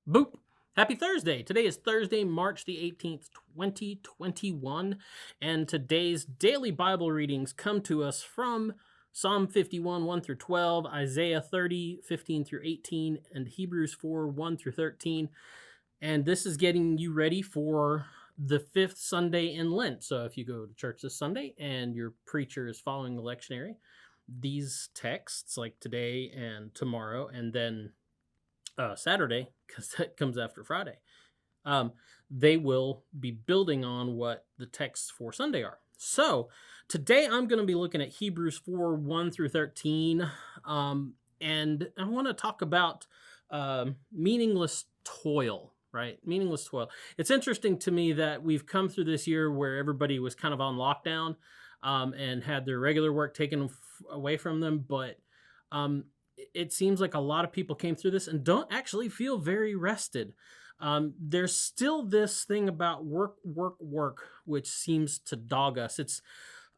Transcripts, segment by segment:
Boop! Happy Thursday! Today is Thursday, March the 18th, 2021, and today's daily Bible readings come to us from Psalm 51, 1 through 12, Isaiah 30, 15 through 18, and Hebrews 4, 1 through 13. And this is getting you ready for the fifth Sunday in Lent. So if you go to church this Sunday and your preacher is following the lectionary, these texts, like today and tomorrow, and then Saturday, because that comes after Friday, they will be building on what the texts for Sunday are. So today I'm going to be looking at Hebrews 4, 1 through 13, and I want to talk about meaningless toil, right? Meaningless toil. It's interesting to me that we've come through this year where everybody was kind of on lockdown and had their regular work taken away from them, but it seems like a lot of people came through this and don't actually feel very rested. There's still this thing about work, which seems to dog us. It's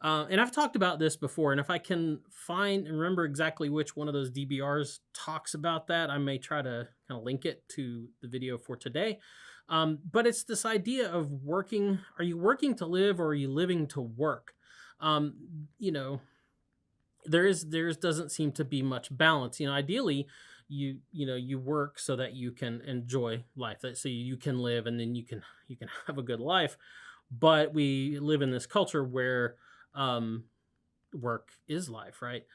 and I've talked about this before, and if I can find and remember exactly which one of those DBRs talks about that, I may try to kind of link it to the video for today. But it's this idea of working. Are you working to live, or are you living to work? There doesn't seem to be much balance. Ideally, you work so that you can enjoy life, so you can live, and then you can have a good life. But we live in this culture where work is life, right?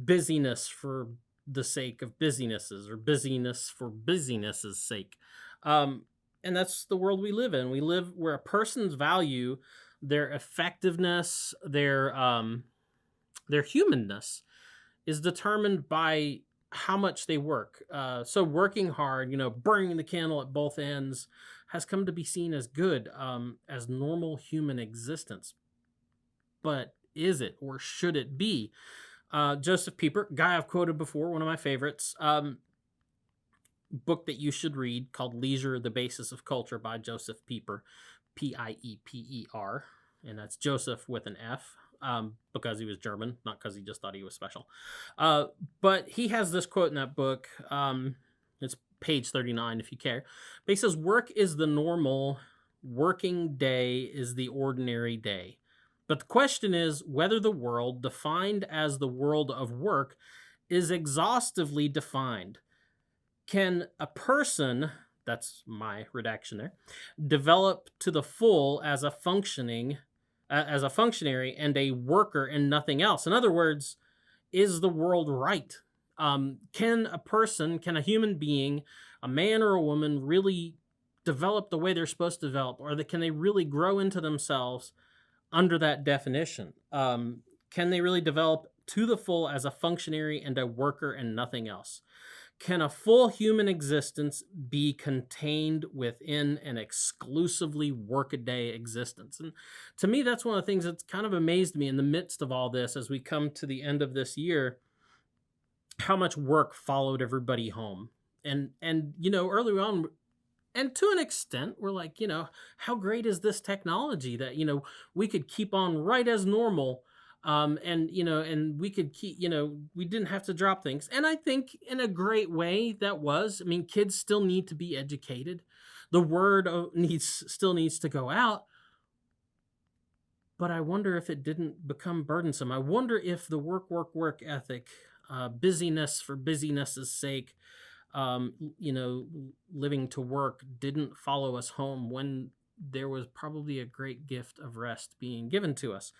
Busyness for the sake of businesses, or busyness for busyness's sake, and that's the world we live in. We live where a person's value, their effectiveness, their humanness is determined by how much they work. So working hard, burning the candle at both ends, has come to be seen as good, as normal human existence. But is it, or should it be? Joseph Pieper, guy I've quoted before, one of my favorites, book that you should read called Leisure, the Basis of Culture by Joseph Pieper, Pieper, and that's Joseph with an F. Because he was German, not because he just thought he was special. But he has this quote in that book. It's page 39 if you care. But he says, work is the normal, working day is the ordinary day. But the question is whether the world, defined as the world of work, is exhaustively defined. Can a person, that's my redaction there, develop to the full as a functionary and a worker and nothing else? In other words, is the world right? Can a human being, a man or a woman, really develop the way they're supposed to develop? Or can they really grow into themselves under that definition? Can they really develop to the full as a functionary and a worker and nothing else? Can a full human existence be contained within an exclusively workaday existence? And to me, that's one of the things that's kind of amazed me in the midst of all this as we come to the end of this year, how much work followed everybody home. And early on, and to an extent, we're like, how great is this technology that, we could keep on right as normal. And we could keep, we didn't have to drop things. And I think in a great way that was, kids still need to be educated. The word still needs to go out. But I wonder if it didn't become burdensome. I wonder if the work ethic, busyness for busyness's sake, living to work didn't follow us home when there was probably a great gift of rest being given to us.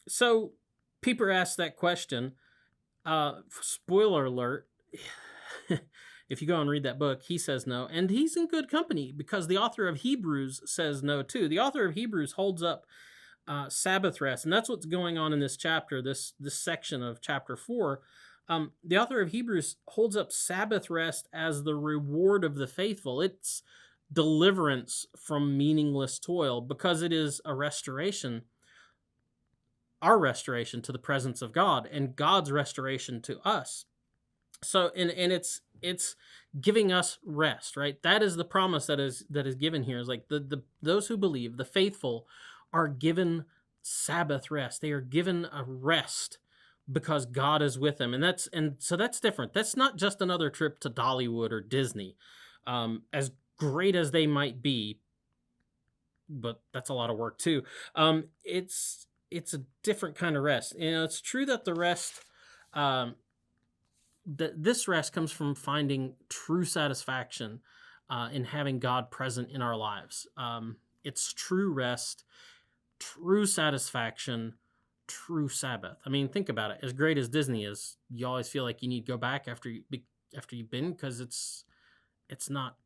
So Pieper asked that question. Spoiler alert, if you go and read that book, he says no. And he's in good company because the author of Hebrews says no too. The author of Hebrews holds up Sabbath rest. And that's what's going on in this chapter, this section of chapter 4. The author of Hebrews holds up Sabbath rest as the reward of the faithful. It's deliverance from meaningless toil because it is a restoration, our restoration to the presence of God and God's restoration to us. So, and it's giving us rest, right? That is the promise that is given here. Is like those who believe, the faithful, are given Sabbath rest. They are given a rest because God is with them. And so that's different. That's not just another trip to Dollywood or Disney. as great as they might be, but that's a lot of work too. It's a different kind of rest. It's true that the rest, this rest comes from finding true satisfaction in having God present in our lives. It's true rest, true satisfaction, true Sabbath. I mean, think about it. As great as Disney is, you always feel like you need to go back after you've been, because it's not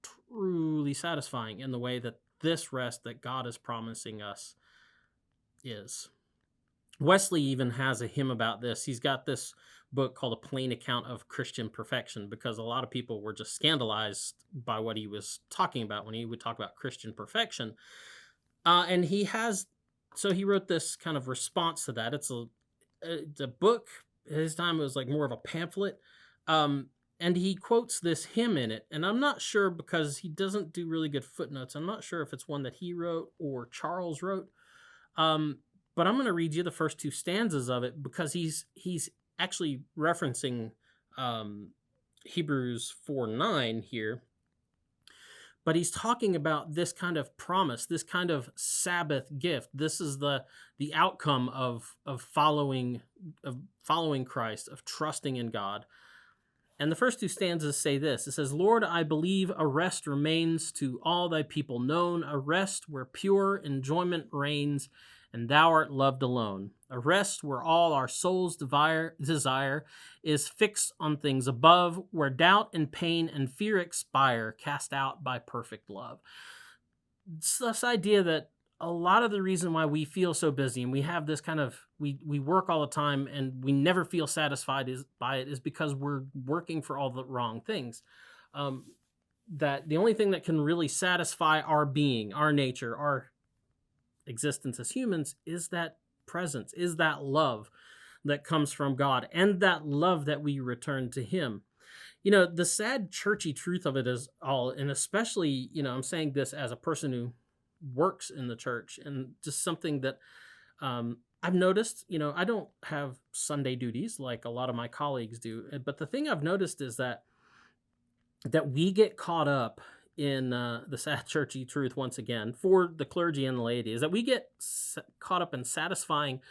truly satisfying in the way that this rest that God is promising us is. Wesley even has a hymn about this. He's got this book called A Plain Account of Christian Perfection, because a lot of people were just scandalized by what he was talking about when he would talk about Christian perfection. And he wrote this kind of response to that. It's a book. At his time, it was like more of a pamphlet. And he quotes this hymn in it. And I'm not sure, because he doesn't do really good footnotes, I'm not sure if it's one that he wrote or Charles wrote. But I'm going to read you the first two stanzas of it, because he's actually referencing Hebrews 4:9 here. But he's talking about this kind of promise, this kind of Sabbath gift. This is the outcome of following Christ, of trusting in God. And the first two stanzas say this. It says, Lord, I believe a rest remains to all thy people known, a rest where pure enjoyment reigns, and thou art loved alone. A rest where all our soul's desire is fixed on things above, where doubt and pain and fear expire, cast out by perfect love. It's this idea that a lot of the reason why we feel so busy and we have this kind of, we work all the time and we never feel satisfied by it is because we're working for all the wrong things. That the only thing that can really satisfy our being, our nature, our existence as humans is that presence, is that love that comes from God, and that love that we return to Him. The sad churchy truth of it is all, and especially, I'm saying this as a person who works in the church, and just something that I've noticed. I don't have Sunday duties like a lot of my colleagues do, but the thing I've noticed is that we get caught up in the sad churchy truth, once again, for the clergy and the laity, is that we get caught up in satisfying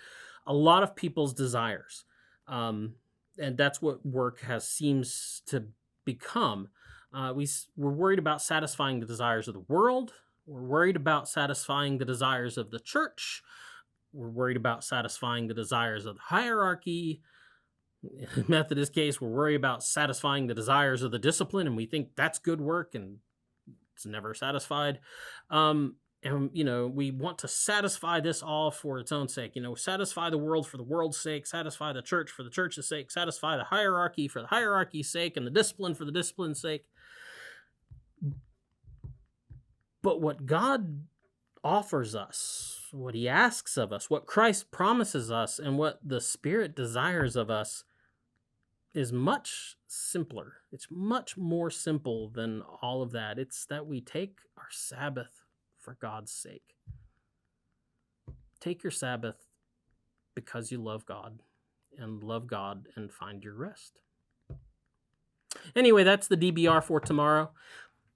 a lot of people's desires. And that's what work seems to become. We're worried about satisfying the desires of the world. We're worried about satisfying the desires of the church. We're worried about satisfying the desires of the hierarchy. In Methodist case, we're worried about satisfying the desires of the discipline, and we think that's good work, and it's never satisfied. And we want to satisfy this all for its own sake. Satisfy the world for the world's sake, satisfy the church for the church's sake, satisfy the hierarchy for the hierarchy's sake, and the discipline for the discipline's sake. But what God offers us, what He asks of us, what Christ promises us, and what the Spirit desires of us is much simpler. It's much more simple than all of that. It's that we take our Sabbath for God's sake. Take your Sabbath because you love God and find your rest. Anyway, that's the DBR for tomorrow.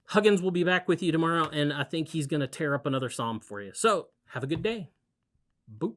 Huggins will be back with you tomorrow, and I think he's going to tear up another psalm for you. So, have a good day. Boop.